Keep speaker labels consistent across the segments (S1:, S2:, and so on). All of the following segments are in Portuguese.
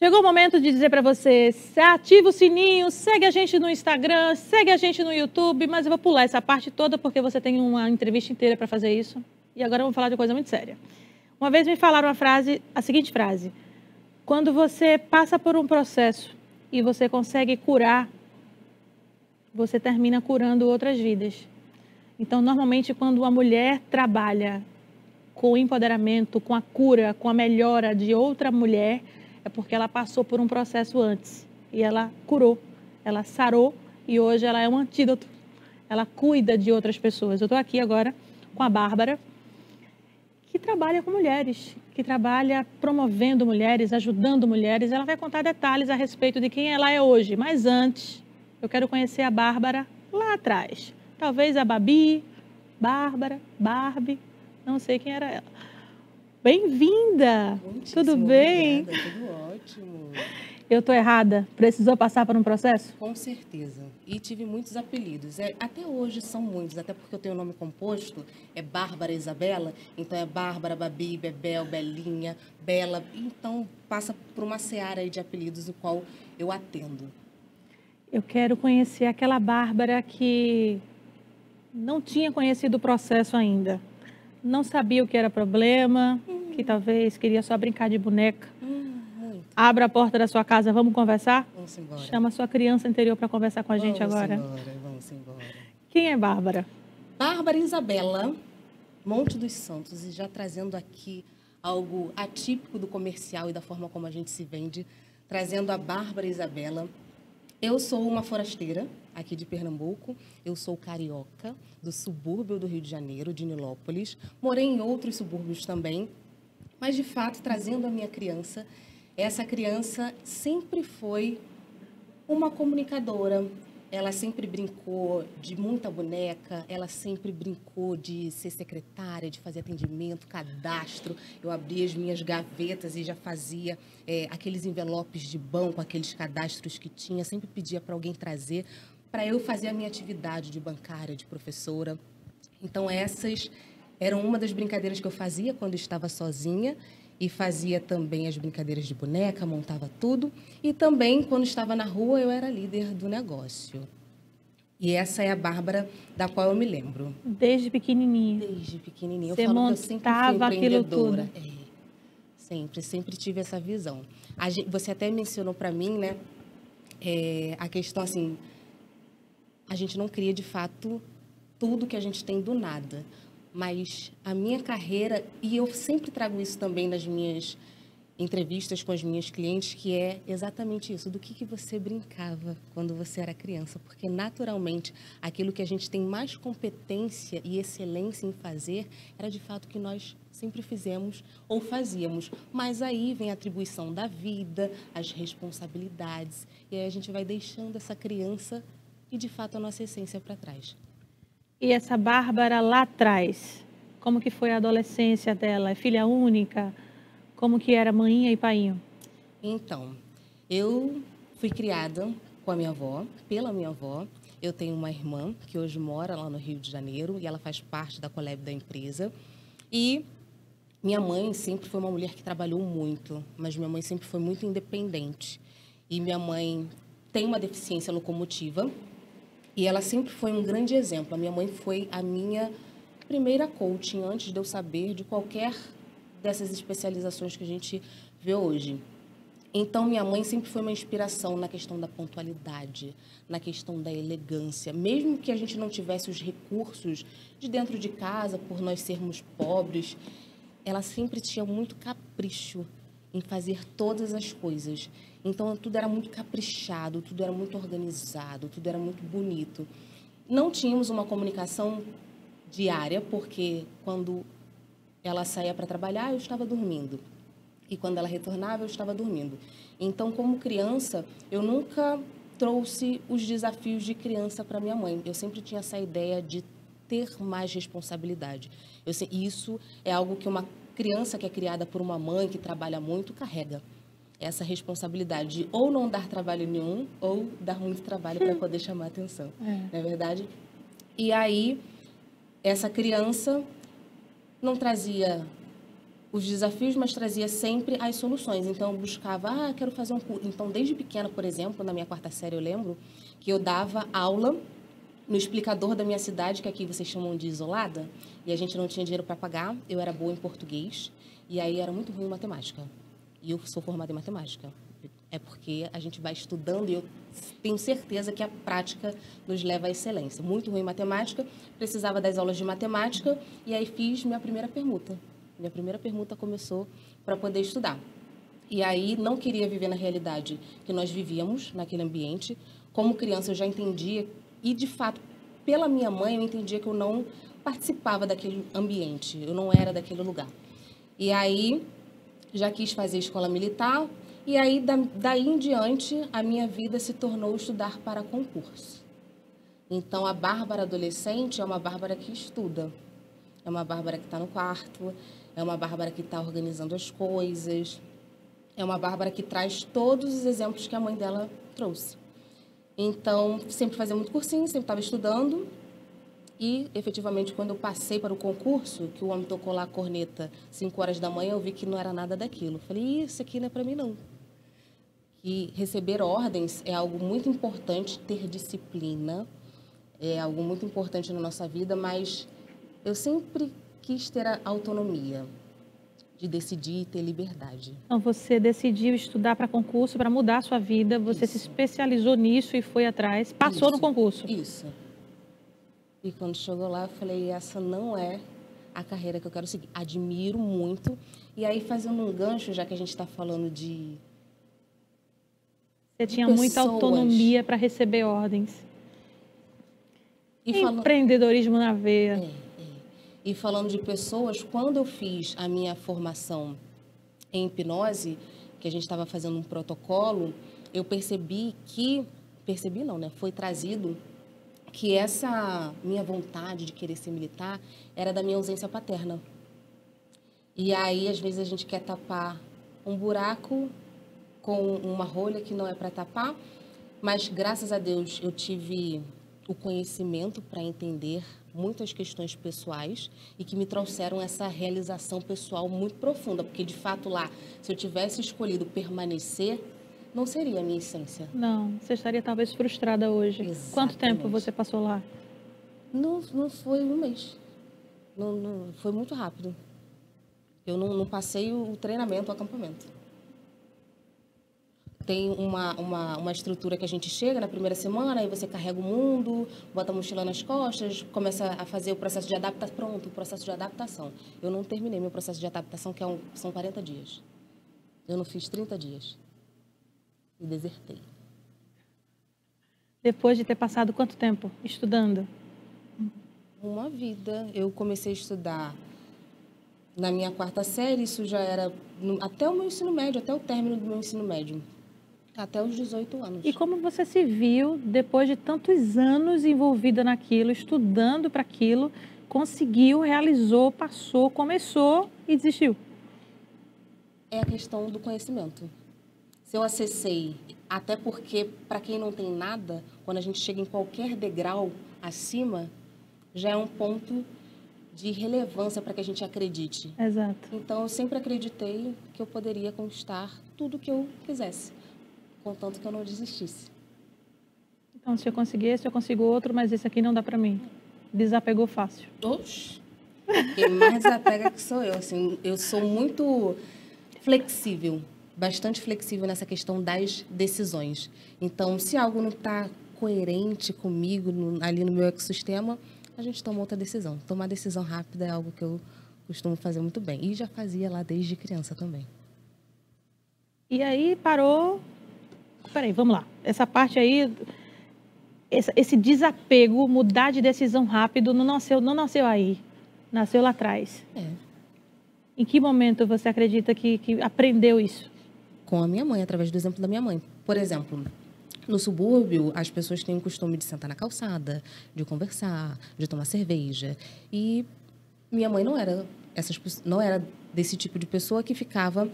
S1: Chegou o momento de dizer para você, ativa o sininho, segue a gente no Instagram, segue a gente no YouTube, mas eu vou pular essa parte toda porque você tem uma entrevista inteira para fazer isso. E agora vamos falar de coisa muito séria. Uma vez me falaram a seguinte frase: quando você passa por um processo e você consegue curar, você termina curando outras vidas. Então, normalmente, quando uma mulher trabalha com o empoderamento, com a cura, com a melhora de outra mulher, é porque ela passou por um processo antes e ela curou, ela sarou e hoje ela é um antídoto. Ela cuida de outras pessoas. Eu estou aqui agora com a Bárbara, que trabalha com mulheres, que trabalha promovendo mulheres, ajudando mulheres. Ela vai contar detalhes a respeito de quem ela é hoje. Mas antes, eu quero conhecer a Bárbara lá atrás. Talvez a Babi, Bárbara, Barbie, não sei quem era ela. Bem-vinda! Tudo bem?
S2: Obrigada, tudo ótimo.
S1: Eu estou errada? Precisou passar por um processo?
S2: Com certeza. E tive muitos apelidos. Até hoje são muitos, até porque eu tenho o nome composto, é Bárbara Isabela, então é Bárbara, Babi, Bebel, Belinha, Bela. Então passa por uma seara aí de apelidos no qual eu atendo.
S1: Eu quero conhecer aquela Bárbara que não tinha conhecido o processo ainda. Não sabia o que era problema, que talvez queria só brincar de boneca.
S2: Muito.
S1: Abra a porta da sua casa, vamos conversar?
S2: Vamos embora.
S1: Chama a sua criança interior para conversar com a gente agora.
S2: Vamos embora.
S1: Quem é Bárbara?
S2: Bárbara Isabela, Monte dos Santos, e já trazendo aqui algo atípico do comercial e da forma como a gente se vende, trazendo a Bárbara Isabela. Eu sou uma forasteira aqui de Pernambuco, eu sou carioca, do subúrbio do Rio de Janeiro, de Nilópolis. Morei em outros subúrbios também, mas de fato, trazendo a minha criança, essa criança sempre foi uma comunicadora. Ela sempre brincou de muita boneca, ela sempre brincou de ser secretária, de fazer atendimento, cadastro. Eu abria as minhas gavetas e já fazia aqueles envelopes de banco, aqueles cadastros que tinha. Sempre pedia para alguém trazer, para eu fazer a minha atividade de bancária, de professora. Então, essas eram uma das brincadeiras que eu fazia quando estava sozinha. E fazia também as brincadeiras de boneca, montava tudo. E também, quando estava na rua, eu era líder do negócio. E essa é a Bárbara da qual eu me lembro.
S1: Desde pequenininha.
S2: Desde pequenininha.
S1: Você
S2: eu falo que eu sempre fui empreendedora. Sempre tive essa visão. Você até mencionou para mim, né, a questão assim, a gente não cria de fato tudo que a gente tem do nada. Mas a minha carreira, e eu sempre trago isso também nas minhas entrevistas com as minhas clientes, que é exatamente isso, do que você brincava quando você era criança. Porque, naturalmente, aquilo que a gente tem mais competência e excelência em fazer era, de fato, o que nós sempre fizemos ou fazíamos. Mas aí vem a atribuição da vida, as responsabilidades, e aí a gente vai deixando essa criança e, de fato, a nossa essência para trás.
S1: E essa Bárbara lá atrás, como que foi a adolescência dela? É filha única? Como que era maninha e painho?
S2: Então, eu fui criada com a minha avó, pela minha avó. Eu tenho uma irmã que hoje mora lá no Rio de Janeiro e ela faz parte da Colab da empresa. E minha mãe sempre foi uma mulher que trabalhou muito, mas minha mãe sempre foi muito independente. E minha mãe tem uma deficiência locomotiva. E ela sempre foi um grande exemplo. A minha mãe foi a minha primeira coaching antes de eu saber de qualquer dessas especializações que a gente vê hoje. Então, minha mãe sempre foi uma inspiração na questão da pontualidade, na questão da elegância. Mesmo que a gente não tivesse os recursos de dentro de casa, por nós sermos pobres, ela sempre tinha muito capricho em fazer todas as coisas. Então, tudo era muito caprichado, tudo era muito organizado, tudo era muito bonito. Não tínhamos uma comunicação diária, porque quando ela saía para trabalhar, eu estava dormindo. E quando ela retornava, eu estava dormindo. Então, como criança, eu nunca trouxe os desafios de criança para minha mãe. Eu sempre tinha essa ideia de ter mais responsabilidade. Isso é algo que uma criança que é criada por uma mãe que trabalha muito carrega. Essa responsabilidade de ou não dar trabalho nenhum ou dar muito trabalho para poder chamar a atenção. Não é verdade? E aí, essa criança não trazia os desafios, mas trazia sempre as soluções. Então, eu buscava, quero fazer um curso. Então, desde pequena, por exemplo, na minha quarta série, eu lembro que eu dava aula no explicador da minha cidade, que aqui vocês chamam de isolada, e a gente não tinha dinheiro para pagar. Eu era boa em português, e aí era muito ruim em matemática. E eu sou formada em matemática. É porque a gente vai estudando e eu tenho certeza que a prática nos leva à excelência. Muito ruim em matemática, precisava das aulas de matemática, e aí fiz minha primeira permuta. Minha primeira permuta começou para poder estudar. E aí não queria viver na realidade que nós vivíamos naquele ambiente. Como criança eu já entendia, e de fato, pela minha mãe, eu entendia que eu não participava daquele ambiente, eu não era daquele lugar. E aí já quis fazer escola militar, e aí daí em diante a minha vida se tornou estudar para concurso. Então a Bárbara adolescente é uma Bárbara que estuda, é uma Bárbara que está no quarto, é uma Bárbara que está organizando as coisas, é uma Bárbara que traz todos os exemplos que a mãe dela trouxe. Então, sempre fazia muito cursinho, sempre estava estudando. E, efetivamente, quando eu passei para o concurso, que o homem tocou lá a corneta 5 horas da manhã, eu vi que não era nada daquilo. Falei, isso aqui não é para mim, não. E receber ordens é algo muito importante, ter disciplina é algo muito importante na nossa vida, mas eu sempre quis ter a autonomia de decidir e ter liberdade.
S1: Então, você decidiu estudar para concurso, para mudar a sua vida, você se especializou nisso e foi atrás, passou no concurso.
S2: Isso. E quando chegou lá, eu falei, essa não é a carreira que eu quero seguir. Admiro muito. E aí, fazendo um gancho, já que a gente está falando de
S1: Você tinha muita autonomia para receber ordens. Empreendedorismo na veia.
S2: E falando de pessoas, quando eu fiz a minha formação em hipnose, que a gente estava fazendo um protocolo, eu percebi não, né? Foi trazido que essa minha vontade de querer ser militar era da minha ausência paterna. E aí, às vezes, a gente quer tapar um buraco com uma rolha que não é para tapar, mas, graças a Deus, eu tive o conhecimento para entender muitas questões pessoais e que me trouxeram essa realização pessoal muito profunda, porque, de fato, lá, se eu tivesse escolhido permanecer, não seria a minha essência.
S1: Não, você estaria talvez frustrada hoje.
S2: Exatamente.
S1: Quanto tempo você passou lá?
S2: Não foi um mês. Não, foi muito rápido. Eu não passei o treinamento, o acampamento. Tem uma estrutura que a gente chega na primeira semana, aí você carrega o mundo, bota a mochila nas costas, começa a fazer o processo de adaptação. Pronto, o processo de adaptação. Eu não terminei meu processo de adaptação, que são 40 dias. Eu não fiz 30 dias. E desertei.
S1: Depois de ter passado quanto tempo estudando?
S2: Uma vida. Eu comecei a estudar na minha quarta série, isso já era até o meu ensino médio, até o término do meu ensino médio. Até os 18 anos.
S1: E como você se viu, depois de tantos anos envolvida naquilo, estudando para aquilo, conseguiu, realizou, passou, começou e desistiu?
S2: É a questão do conhecimento. Se eu acessei, até porque, para quem não tem nada, quando a gente chega em qualquer degrau acima, já é um ponto de relevância para que a gente acredite.
S1: Exato.
S2: Então, eu sempre acreditei que eu poderia conquistar tudo que eu quisesse, contanto que eu não desistisse.
S1: Então, se eu conseguir esse, eu consigo outro, mas esse aqui não dá para mim. Desapegou fácil.
S2: Oxi! Quem mais desapega que sou eu. Assim, eu sou muito flexível, bastante flexível nessa questão das decisões. Então, se algo não está coerente comigo, ali no meu ecossistema, a gente toma outra decisão. Tomar decisão rápida é algo que eu costumo fazer muito bem. E já fazia lá desde criança também.
S1: E aí parou... Peraí, vamos lá. Essa parte aí, esse desapego, mudar de decisão rápido, não nasceu aí. Nasceu lá atrás.
S2: É.
S1: Em que momento você acredita que aprendeu isso?
S2: Com a minha mãe, através do exemplo da minha mãe. Por exemplo, no subúrbio, as pessoas têm o costume de sentar na calçada, de conversar, de tomar cerveja. E minha mãe não era desse tipo de pessoa que ficava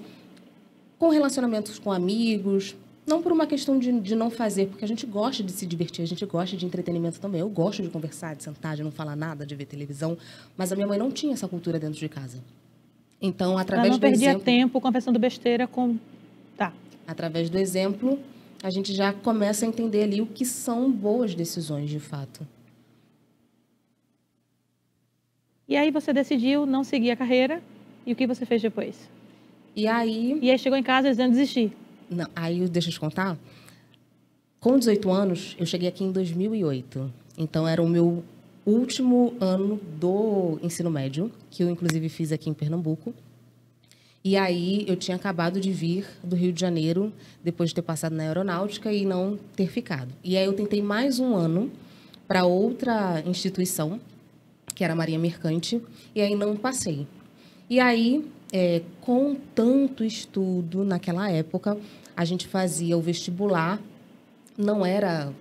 S2: com relacionamentos com amigos, não por uma questão de não fazer, porque a gente gosta de se divertir, a gente gosta de entretenimento também. Eu gosto de conversar, de sentar, de não falar nada, de ver televisão, mas a minha mãe não tinha essa cultura dentro de casa. Então,
S1: Ela
S2: através
S1: não
S2: do
S1: perdia
S2: exemplo,
S1: tempo conversando besteira com... Tá.
S2: através do exemplo, a gente já começa a entender ali o que são boas decisões, de fato.
S1: E aí você decidiu não seguir a carreira. E o que você fez depois?
S2: E aí,
S1: E aí chegou em casa dizendo desistir.
S2: não, aí deixa eu te contar. Com 18 anos, eu cheguei aqui em 2008. Então, era o meu último ano do ensino médio, que eu, inclusive, fiz aqui em Pernambuco. E aí, eu tinha acabado de vir do Rio de Janeiro, depois de ter passado na aeronáutica e não ter ficado. E aí, eu tentei mais um ano para outra instituição, que era a Marinha Mercante, e aí não passei. E aí, com tanto estudo naquela época, a gente fazia o vestibular, não era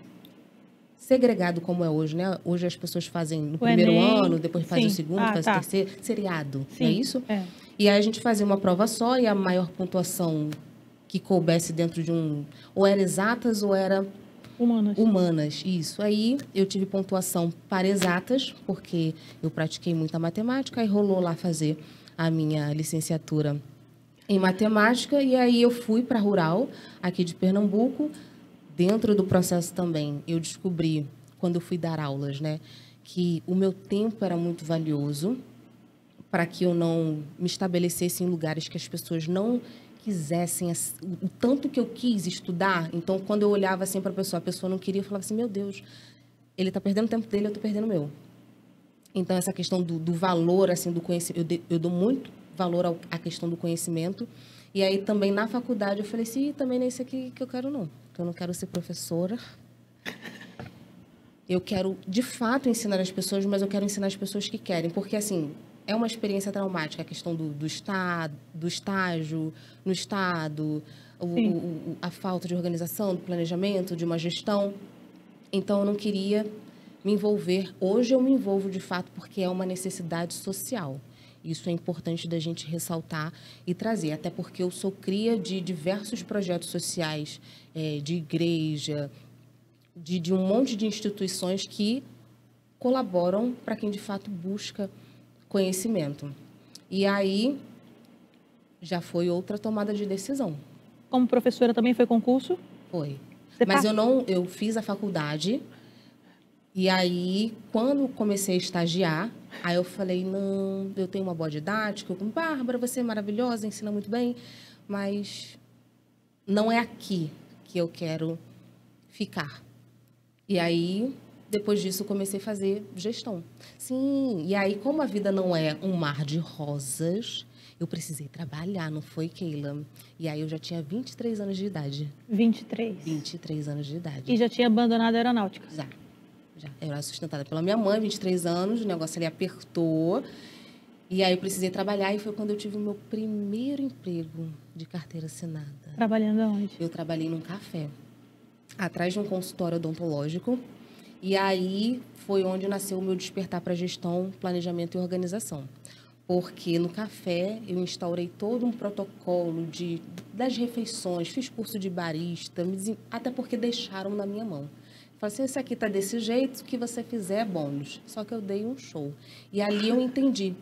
S2: segregado como é hoje, né? Hoje as pessoas fazem no primeiro
S1: Enem,
S2: ano, depois faz o
S1: sim.
S2: segundo,
S1: Ah,
S2: faz o
S1: tá.
S2: terceiro, seriado, não é
S1: Sim,
S2: isso?
S1: é.
S2: E aí a gente fazia uma prova só e a maior pontuação que coubesse dentro de um... Ou era exatas ou era
S1: Humanas.
S2: humanas, isso. Aí eu tive pontuação para exatas, porque eu pratiquei muita matemática, e rolou lá fazer a minha licenciatura em matemática, e aí eu fui para a Rural, aqui de Pernambuco. Dentro do processo também, eu descobri, quando eu fui dar aulas, né, que o meu tempo era muito valioso para que eu não me estabelecesse em lugares que as pessoas não quisessem o tanto que eu quis estudar. Então, quando eu olhava assim para a pessoa não queria, eu falava assim, meu Deus, ele está perdendo o tempo dele, eu estou perdendo o meu. Então, essa questão do valor, assim, do conhecimento, eu dou muito valor à questão do conhecimento. E aí, também, na faculdade, eu falei assim, também não é isso aqui que eu quero, não. Eu não quero ser professora. Eu quero, de fato, ensinar as pessoas, mas eu quero ensinar as pessoas que querem. Porque, assim, é uma experiência traumática, a questão do estágio no Estado, a falta de organização, do planejamento, de uma gestão. Então, eu não queria me envolver. Hoje eu me envolvo, de fato, porque é uma necessidade social. Isso é importante da gente ressaltar e trazer, até porque eu sou cria de diversos projetos sociais, de igreja, de um monte de instituições que colaboram para quem, de fato, busca conhecimento. E aí já foi outra tomada de decisão.
S1: Como professora também foi concurso?
S2: Foi.
S1: Você
S2: Mas eu fiz a faculdade. E aí, quando comecei a estagiar, aí eu falei, não, eu tenho uma boa didática, Bárbara, você é maravilhosa, ensina muito bem, mas não é aqui que eu quero ficar. E aí, depois disso, eu comecei a fazer gestão. Sim, e aí, como a vida não é um mar de rosas, eu precisei trabalhar, não foi, Keila? E aí, eu já tinha 23 anos de idade.
S1: 23.
S2: 23 anos de idade.
S1: E já tinha abandonado a aeronáutica?
S2: Já. Eu era sustentada pela minha mãe, 23 anos, o negócio ali apertou. E aí eu precisei trabalhar e foi quando eu tive o meu primeiro emprego de carteira assinada.
S1: Trabalhando aonde?
S2: Eu trabalhei num café, atrás de um consultório odontológico. E aí foi onde nasceu o meu despertar para gestão, planejamento e organização. Porque no café eu instaurei todo um protocolo das refeições, fiz curso de barista, até porque deixaram na minha mão. Falei assim, esse aqui está desse jeito, o que você fizer é bônus. Só que eu dei um show. E ali eu entendi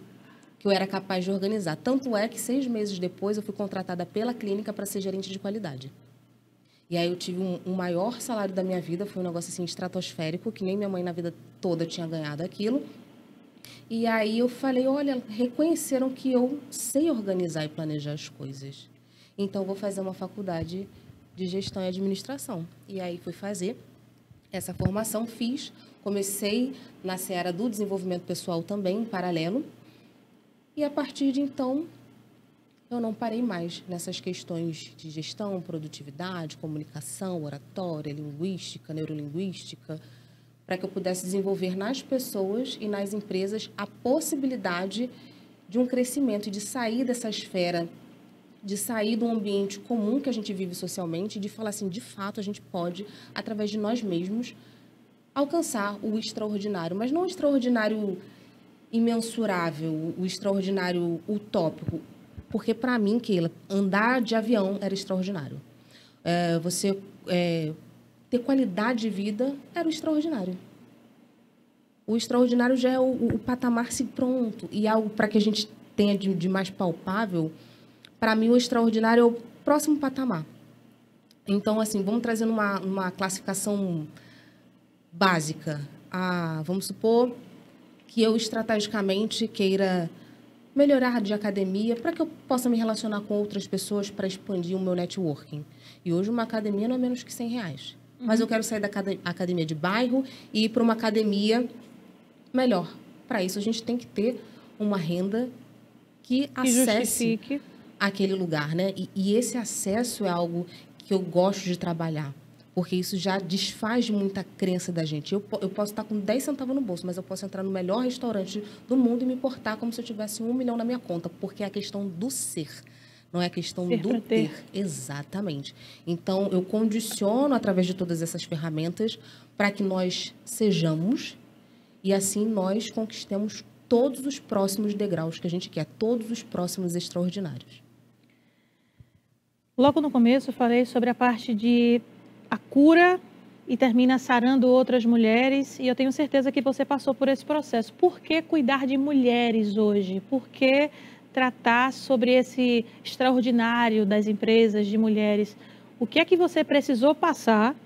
S2: que eu era capaz de organizar. Tanto é que 6 meses depois eu fui contratada pela clínica para ser gerente de qualidade. E aí eu tive um maior salário da minha vida, foi um negócio assim estratosférico, que nem minha mãe na vida toda tinha ganhado aquilo. E aí eu falei, olha, reconheceram que eu sei organizar e planejar as coisas. Então eu vou fazer uma faculdade de gestão e administração. E aí fui fazer essa formação, fiz, comecei na seara do desenvolvimento pessoal também, em paralelo. E a partir de então, eu não parei mais nessas questões de gestão, produtividade, comunicação, oratória, linguística, neurolinguística, para que eu pudesse desenvolver nas pessoas e nas empresas a possibilidade de um crescimento e de sair dessa esfera, de sair do ambiente comum que a gente vive socialmente e de falar assim, de fato, a gente pode, através de nós mesmos, alcançar o extraordinário, mas não o extraordinário imensurável, o extraordinário utópico, porque para mim, Keila, andar de avião era extraordinário. Você ter qualidade de vida era o extraordinário. O extraordinário já é o patamar se pronto e algo para que a gente tenha de mais palpável, para mim o extraordinário é o próximo patamar. Então, assim, vamos trazer uma classificação básica. Vamos supor que eu estrategicamente queira melhorar de academia para que eu possa me relacionar com outras pessoas para expandir o meu networking. E hoje uma academia não é menos que R$100. Mas eu quero sair da academia de bairro e ir para uma academia melhor. Para isso, a gente tem que ter uma renda que acesse
S1: justifique
S2: aquele lugar, né? E esse acesso é algo que eu gosto de trabalhar, porque isso já desfaz muita crença da gente. Eu posso estar com 10 centavos no bolso, mas eu posso entrar no melhor restaurante do mundo e me portar como se eu tivesse 1 milhão na minha conta, porque é a questão do ser, não é a questão do ter. Exatamente. Então, eu condiciono através de todas essas ferramentas para que nós sejamos e assim nós conquistemos todos os próximos degraus que a gente quer, todos os próximos extraordinários.
S1: Logo no começo eu falei sobre a parte de a cura e termina sarando outras mulheres, e eu tenho certeza que você passou por esse processo. Por que cuidar de mulheres hoje? Por que tratar sobre esse extraordinário das empresas de mulheres? O que é que você precisou passar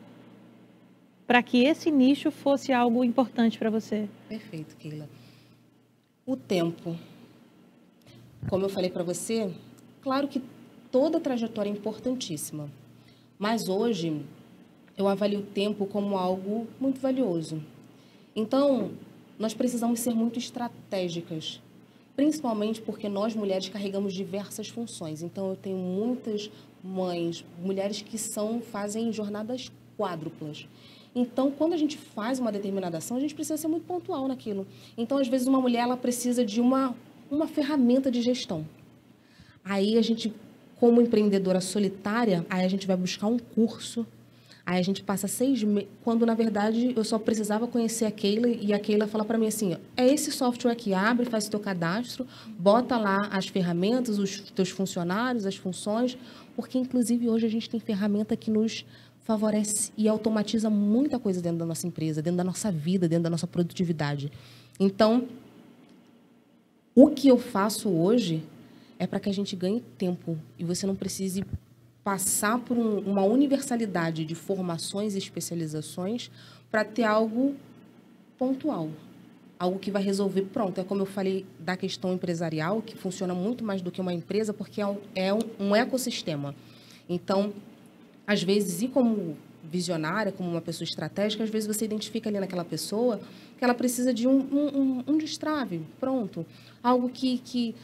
S1: para que esse nicho fosse algo importante para você?
S2: Perfeito, Keila. O tempo. Como eu falei para você, claro que toda a trajetória é importantíssima, mas hoje eu avalio o tempo como algo muito valioso. Então, nós precisamos ser muito estratégicas, principalmente porque nós mulheres carregamos diversas funções. Então, eu tenho muitas mães, mulheres que fazem jornadas quádruplas. Então, quando a gente faz uma determinada ação, a gente precisa ser muito pontual naquilo. Então, às vezes, uma mulher ela precisa de uma ferramenta de gestão. Aí a gente, como empreendedora solitária, aí a gente vai buscar um curso, aí a gente passa 6 meses, quando na verdade eu só precisava conhecer a Keila e a Keila fala para mim assim, é esse software que abre, faz o teu cadastro, bota lá as ferramentas, os teus funcionários, as funções, porque inclusive hoje a gente tem ferramenta que nos favorece e automatiza muita coisa dentro da nossa empresa, dentro da nossa vida, dentro da nossa produtividade. Então, o que eu faço hoje é para que a gente ganhe tempo e você não precise passar por uma universalidade de formações e especializações para ter algo pontual, algo que vai resolver pronto. É como eu falei da questão empresarial, que funciona muito mais do que uma empresa, porque é um ecossistema. Então, às vezes, e como visionária, como uma pessoa estratégica, às vezes você identifica ali naquela pessoa que ela precisa de um destrave, pronto. Algo que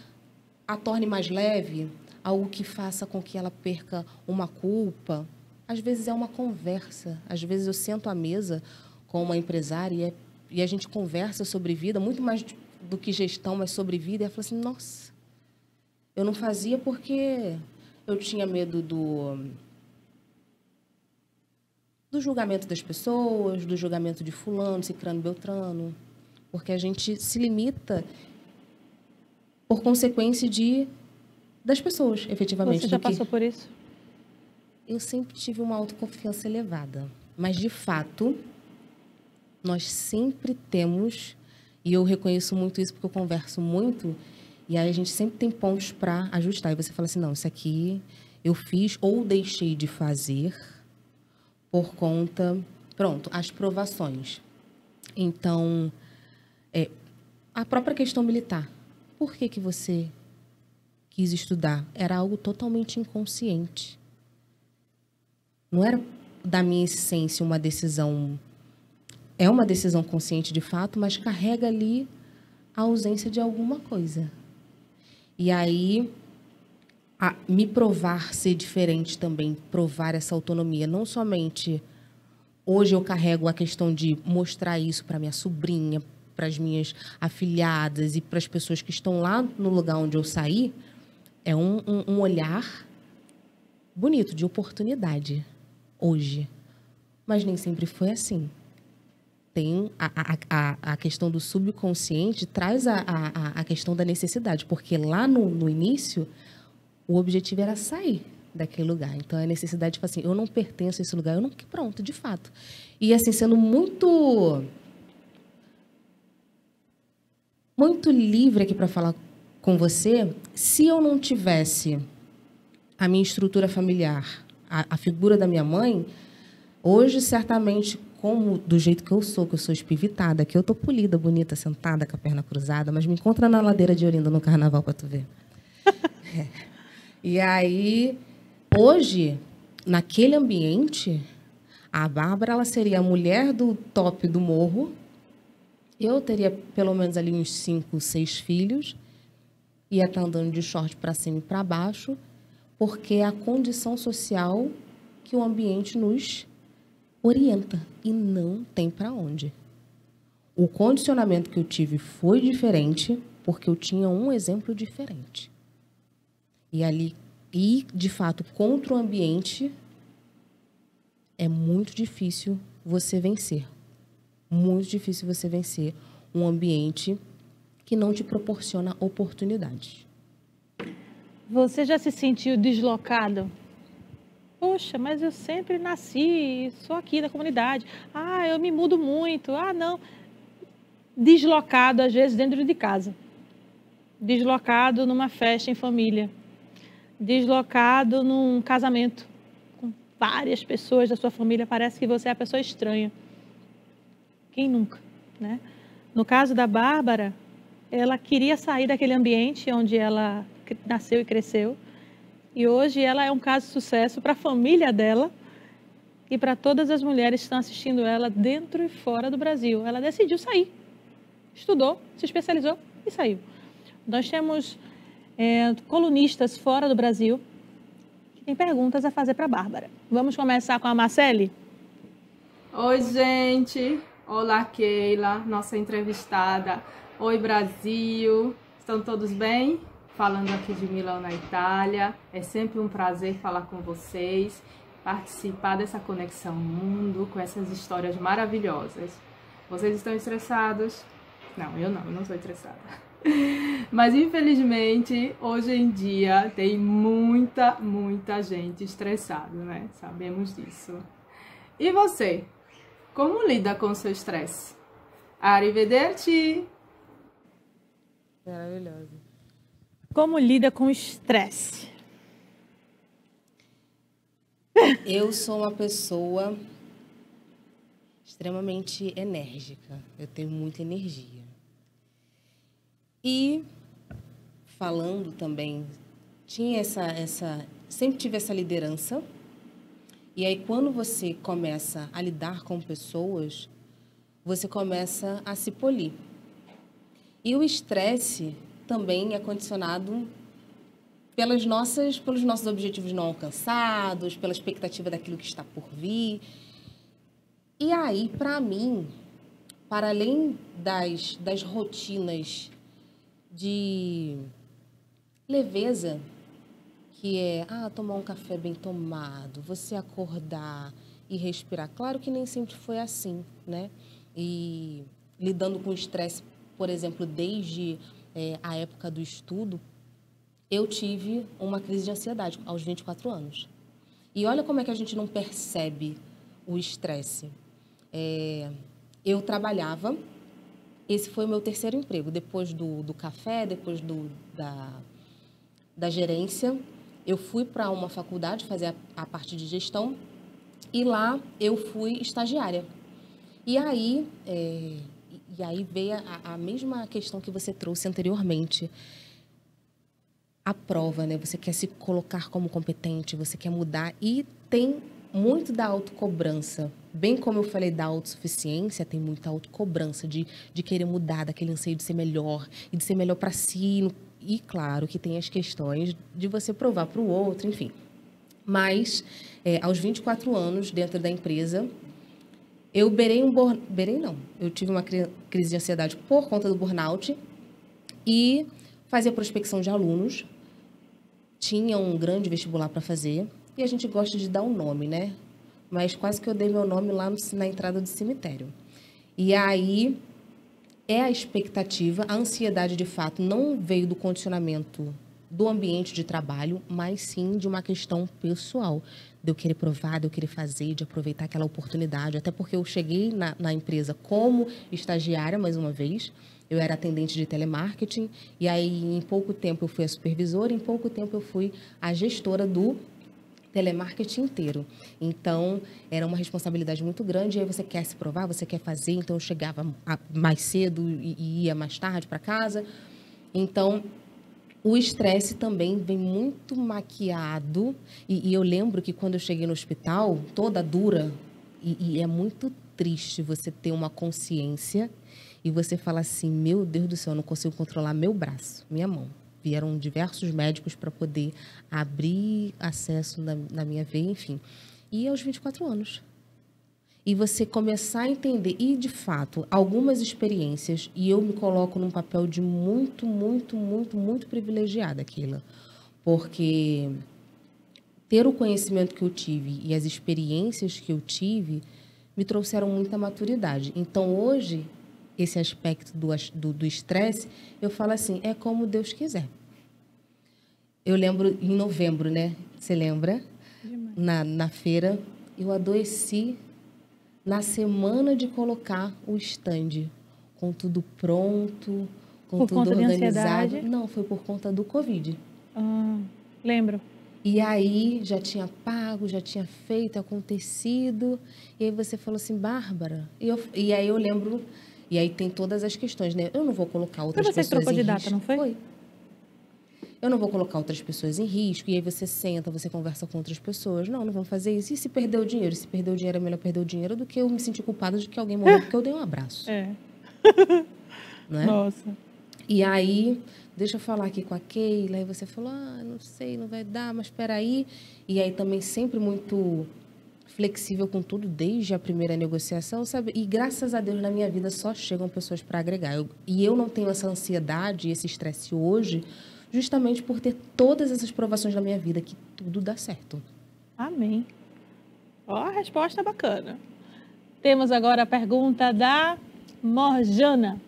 S2: a torne mais leve, algo que faça com que ela perca uma culpa. Às vezes é uma conversa. Às vezes eu sento à mesa com uma empresária e a gente conversa sobre vida, muito mais do que gestão, mas sobre vida. E ela fala assim, nossa, eu não fazia porque eu tinha medo do julgamento das pessoas, do julgamento de fulano, cicrano, beltrano. Porque a gente se limita por consequência das pessoas, efetivamente.
S1: Você já passou por isso?
S2: Eu sempre tive uma autoconfiança elevada. Mas, de fato, nós sempre temos, e eu reconheço muito isso porque eu converso muito, e aí a gente sempre tem pontos para ajustar. E você fala assim, não, isso aqui eu fiz ou deixei de fazer por conta... Pronto, as provações. Então, a própria questão militar. Por que você quis estudar? Era algo totalmente inconsciente. Não era da minha essência uma decisão... É uma decisão consciente de fato, mas carrega ali a ausência de alguma coisa. E aí, me provar ser diferente também, provar essa autonomia. Não somente... Hoje eu carrego a questão de mostrar isso para minha sobrinha, para as minhas afilhadas e para as pessoas que estão lá no lugar onde eu saí, é um olhar bonito, de oportunidade, hoje. Mas nem sempre foi assim. Tem a questão do subconsciente, traz a questão da necessidade, porque lá no início, o objetivo era sair daquele lugar. Então, a necessidade de falar assim, eu não pertenço a esse lugar, eu não... Pronto, de fato. E assim, sendo muito livre aqui para falar com você, se eu não tivesse a minha estrutura familiar, a figura da minha mãe, hoje, certamente, como do jeito que eu sou espivitada, que eu tô polida, bonita, sentada, com a perna cruzada, mas me encontra na ladeira de Olinda no carnaval para tu ver. É. E aí, hoje, naquele ambiente, a Bárbara ela seria a mulher do top do morro. Eu teria pelo menos ali uns 5, 6 filhos. Ia estar andando de short para cima e para baixo, porque é a condição social que o ambiente nos orienta e não tem para onde. O condicionamento que eu tive foi diferente porque eu tinha um exemplo diferente. E ali, de fato, contra o ambiente, é muito difícil você vencer. Muito difícil você vencer um ambiente que não te proporciona oportunidades.
S1: Você já se sentiu deslocado? Poxa, mas eu sempre nasci, sou aqui da comunidade. Ah, eu me mudo muito. Ah, não. Deslocado, às vezes, dentro de casa. Deslocado numa festa em família. Deslocado num casamento com várias pessoas da sua família. Parece que você é a pessoa estranha. Quem nunca, né? No caso da Bárbara, ela queria sair daquele ambiente onde ela nasceu e cresceu. E hoje ela é um caso de sucesso para a família dela e para todas as mulheres que estão assistindo ela dentro e fora do Brasil. Ela decidiu sair, estudou, se especializou e saiu. Nós temos colunistas fora do Brasil que têm perguntas a fazer para a Bárbara. Vamos começar com a Marcele?
S3: Oi, gente. Olá, Keila, nossa entrevistada. Oi, Brasil. Estão todos bem? Falando aqui de Milão, na Itália. É sempre um prazer falar com vocês, participar dessa conexão mundo com essas histórias maravilhosas. Vocês estão estressados? Não, eu não estou estressada. Mas, infelizmente, hoje em dia tem muita gente estressada, né? Sabemos disso. E você? Como lida com o seu estresse? Arrivederci!
S2: Maravilhoso.
S1: Como lida com o estresse?
S2: Eu sou uma pessoa extremamente enérgica. Eu tenho muita energia. E falando também, tinha sempre tive essa liderança. E aí, quando você começa a lidar com pessoas, você começa a se polir. E o estresse também é condicionado pelos nossos objetivos não alcançados, pela expectativa daquilo que está por vir. E aí, para mim, para além das rotinas de leveza, que é tomar um café bem tomado, você acordar e respirar. Claro que nem sempre foi assim, né? E lidando com o estresse, por exemplo, desde a época do estudo, eu tive uma crise de ansiedade aos 24 anos. E olha como é que a gente não percebe o estresse. Eu trabalhava, esse foi o meu terceiro emprego, depois do café, depois da gerência. Eu fui para uma faculdade fazer a parte de gestão e lá eu fui estagiária. E aí veio a mesma questão que você trouxe anteriormente. A prova, né? Você quer se colocar como competente, você quer mudar e tem muito da autocobrança. Bem como eu falei da autossuficiência, tem muita autocobrança de querer mudar, daquele anseio de ser melhor e de ser melhor para si. E claro que tem as questões de você provar para o outro, enfim. Mas, aos 24 anos, dentro da empresa, eu eu tive uma crise de ansiedade por conta do burnout e fazia prospecção de alunos. Tinha um grande vestibular para fazer e a gente gosta de dar um nome, né? Mas quase que eu dei meu nome lá na entrada do cemitério. E aí a expectativa, a ansiedade de fato não veio do condicionamento do ambiente de trabalho, mas sim de uma questão pessoal, de eu querer provar, de eu querer fazer, de aproveitar aquela oportunidade, até porque eu cheguei na empresa como estagiária, mais uma vez, eu era atendente de telemarketing, e aí em pouco tempo eu fui a supervisora, em pouco tempo eu fui a gestora do telemarketing inteiro. Então, era uma responsabilidade muito grande, e aí você quer se provar, você quer fazer, então eu chegava mais cedo e ia mais tarde para casa. Então, o estresse também vem muito maquiado, e eu lembro que quando eu cheguei no hospital, toda dura, e é muito triste você ter uma consciência e você fala assim, meu Deus do céu, eu não consigo controlar meu braço, minha mão. Vieram diversos médicos para poder abrir acesso na minha veia, enfim. E aos 24 anos. E você começar a entender, e de fato, algumas experiências, e eu me coloco num papel de muito privilegiada, Keila, porque ter o conhecimento que eu tive e as experiências que eu tive me trouxeram muita maturidade. Então, hoje, esse aspecto do estresse, eu falo assim, é como Deus quiser. Eu lembro, em novembro, né? Você lembra? Na feira, eu adoeci na semana de colocar o stand, com tudo pronto, com
S1: por
S2: tudo
S1: conta
S2: organizado.
S1: de ansiedade?
S2: Não, foi por conta do Covid.
S1: Lembro.
S2: E aí, já tinha pago, já tinha feito, acontecido. E aí você falou assim, Bárbara... E aí eu lembro... E aí tem todas as questões, né? Eu não vou colocar outras pessoas em risco.
S1: Foi você que trocou de data, não foi?
S2: Foi. Eu não vou colocar outras pessoas em risco. E aí você senta, você conversa com outras pessoas. Não vamos fazer isso. E se perder o dinheiro? Se perder o dinheiro, é melhor perder o dinheiro do que eu me sentir culpada de que alguém morreu porque eu dei um abraço.
S1: É.
S2: Né?
S1: Nossa.
S2: E aí, deixa eu falar aqui com a Keila. Aí você falou, não sei, não vai dar, mas espera aí. E aí também sempre muito flexível com tudo, desde a primeira negociação, sabe? E graças a Deus, na minha vida, só chegam pessoas para agregar. E eu não tenho essa ansiedade, esse estresse hoje, justamente por ter todas essas provações na minha vida, que tudo dá certo.
S1: Amém. Ó, a resposta bacana. Temos agora a pergunta da Morjana.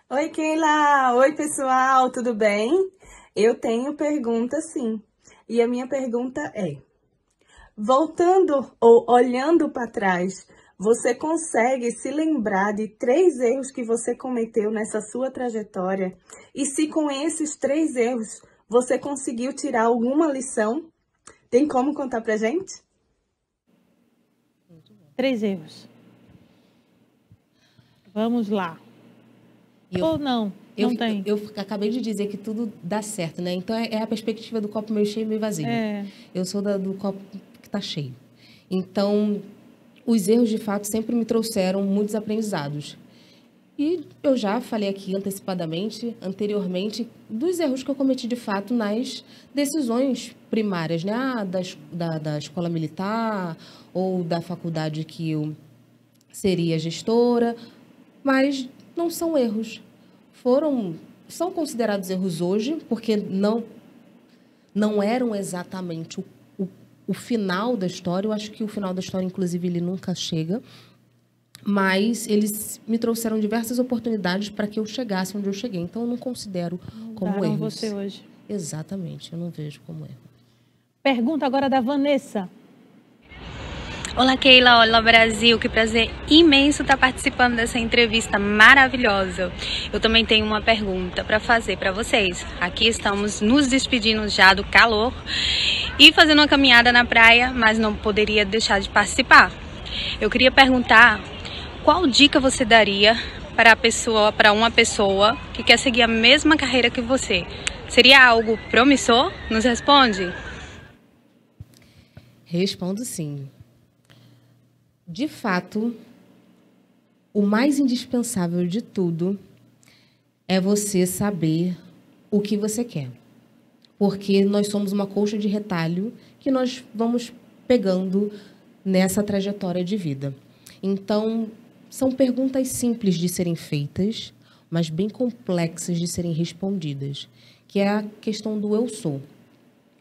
S4: Oi, Keila! Oi, pessoal, tudo bem? Eu tenho pergunta, sim. E a minha pergunta é: voltando ou olhando para trás, você consegue se lembrar de 3 erros que você cometeu nessa sua trajetória? E se com esses 3 erros você conseguiu tirar alguma lição? Tem como contar pra gente?
S1: 3 erros. Vamos lá. Ou não? Não tem?
S2: Eu acabei de dizer que tudo dá certo, né? Então, é a perspectiva do copo meio cheio e meio vazio. Eu sou do copo que está cheio. Então, os erros, de fato, sempre me trouxeram muitos aprendizados. E eu já falei aqui antecipadamente, anteriormente, dos erros que eu cometi, de fato, nas decisões primárias, né? Da escola militar ou da faculdade que eu seria gestora, mas não são erros. São considerados erros hoje, porque não eram exatamente o final da história. Eu acho que o final da história, inclusive, ele nunca chega. Mas eles me trouxeram diversas oportunidades para que eu chegasse onde eu cheguei. Então, eu não considero como erros.
S1: Você hoje.
S2: Exatamente, eu não vejo como erro.
S1: Pergunta agora da Vanessa.
S5: Olá, Keila. Olá, Brasil. Que prazer imenso estar participando dessa entrevista maravilhosa. Eu também tenho uma pergunta para fazer para vocês. Aqui estamos nos despedindo já do calor e fazendo uma caminhada na praia, mas não poderia deixar de participar. Eu queria perguntar qual dica você daria para uma pessoa que quer seguir a mesma carreira que você. Seria algo promissor? Nos responde?
S2: Respondo sim. De fato, o mais indispensável de tudo é você saber o que você quer. Porque nós somos uma colcha de retalho que nós vamos pegando nessa trajetória de vida. Então, são perguntas simples de serem feitas, mas bem complexas de serem respondidas, que é a questão do eu sou.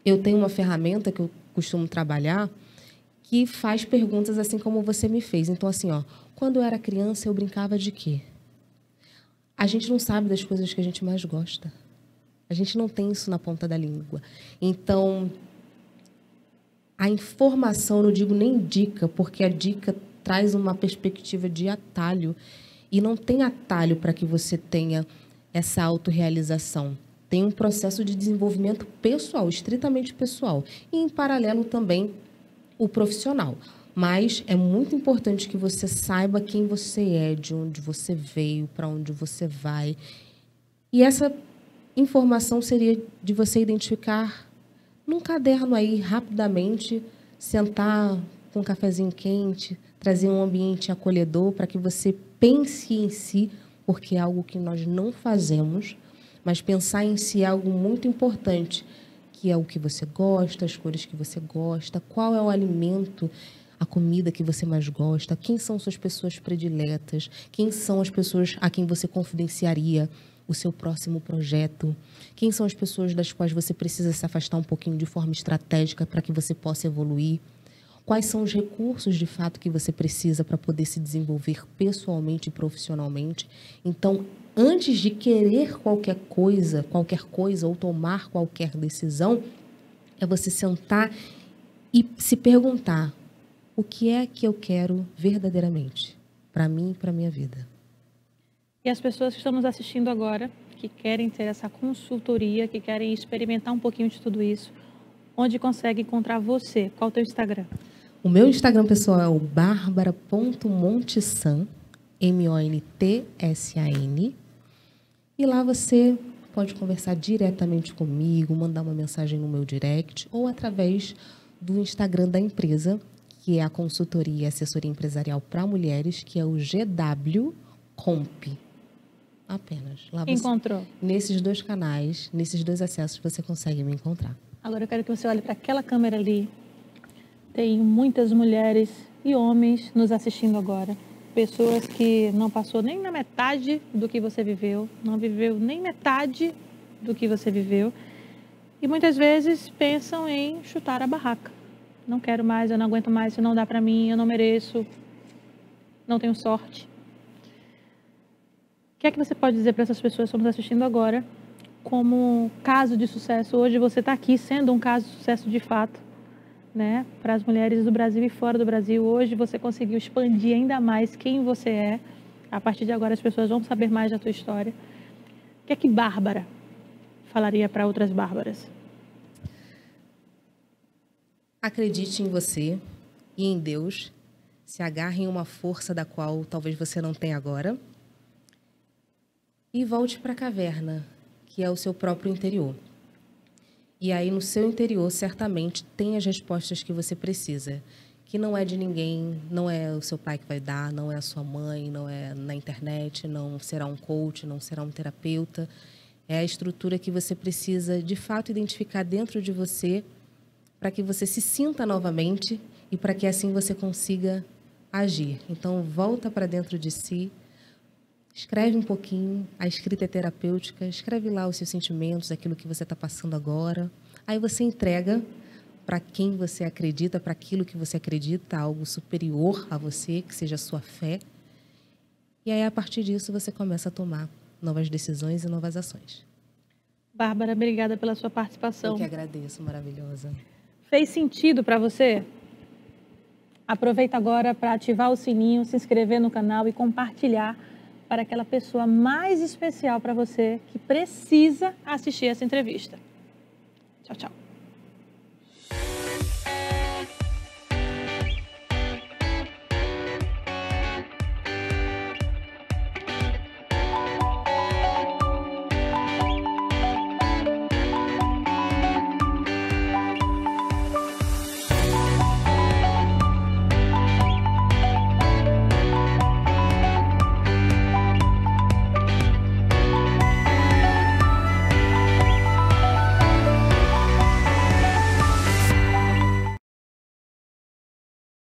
S2: Eu tenho uma ferramenta que eu costumo trabalhar que faz perguntas assim como você me fez. Então, assim, quando eu era criança, eu brincava de quê? A gente não sabe das coisas que a gente mais gosta. A gente não tem isso na ponta da língua. Então, a informação, eu não digo nem dica, porque a dica traz uma perspectiva de atalho. E não tem atalho para que você tenha essa autorrealização. Tem um processo de desenvolvimento pessoal, estritamente pessoal. E, em paralelo, também o profissional. Mas é muito importante que você saiba quem você é, de onde você veio, para onde você vai. E essa informação seria de você identificar num caderno aí, rapidamente, sentar com um cafezinho quente, trazer um ambiente acolhedor para que você pense em si, porque é algo que nós não fazemos, mas pensar em si é algo muito importante, que é o que você gosta, as cores que você gosta, qual é o alimento, a comida que você mais gosta, quem são suas pessoas prediletas, quem são as pessoas a quem você confidenciaria o seu próximo projeto, quem são as pessoas das quais você precisa se afastar um pouquinho de forma estratégica para que você possa evoluir, quais são os recursos de fato que você precisa para poder se desenvolver pessoalmente e profissionalmente. Então, antes de querer qualquer coisa ou tomar qualquer decisão, é você sentar e se perguntar: o que é que eu quero verdadeiramente para mim e para a minha vida?
S1: E as pessoas que estão nos assistindo agora, que querem ter essa consultoria, que querem experimentar um pouquinho de tudo isso, onde consegue encontrar você? Qual é o teu Instagram?
S2: O meu Instagram pessoal é o barbara.montsan, M-O-N-T-S-A-N. E lá você pode conversar diretamente comigo, mandar uma mensagem no meu direct ou através do Instagram da empresa, que é a consultoria e assessoria empresarial para mulheres, que é o GW Comp. Apenas. Lá você,
S1: Encontrou.
S2: nesses 2 canais, nesses 2 acessos, você consegue me encontrar.
S1: Agora eu quero que você olhe para aquela câmera ali. Tem muitas mulheres e homens nos assistindo agora. Pessoas que não passou nem na metade do que você viveu, não viveu nem metade do que você viveu. E muitas vezes pensam em chutar a barraca. Não quero mais, eu não aguento mais, isso não dá para mim, eu não mereço, não tenho sorte. O que é que você pode dizer para essas pessoas que estão nos assistindo agora, como caso de sucesso? Hoje você está aqui sendo um caso de sucesso de fato, né? Para as mulheres do Brasil e fora do Brasil. Hoje você conseguiu expandir ainda mais quem você é. A partir de agora as pessoas vão saber mais da tua história. O que é que Bárbara falaria para outras Bárbaras?
S2: Acredite em você e em Deus. Se agarre em uma força da qual talvez você não tenha agora. E volte para a caverna, que é o seu próprio interior. E aí, no seu interior, certamente, tem as respostas que você precisa. Que não é de ninguém, não é o seu pai que vai dar, não é a sua mãe, não é na internet, não será um coach, não será um terapeuta. É a estrutura que você precisa, de fato, identificar dentro de você para que você se sinta novamente e para que assim você consiga agir. Então, volta para dentro de si. Escreve um pouquinho, a escrita é terapêutica, escreve lá os seus sentimentos, aquilo que você está passando agora. Aí você entrega para quem você acredita, para aquilo que você acredita, algo superior a você, que seja a sua fé. E aí, a partir disso, você começa a tomar novas decisões e novas ações.
S1: Bárbara, obrigada pela sua participação.
S2: Eu que agradeço, maravilhosa.
S1: Fez sentido para você? Aproveita agora para ativar o sininho, se inscrever no canal e compartilhar para aquela pessoa mais especial para você que precisa assistir essa entrevista. Tchau, tchau.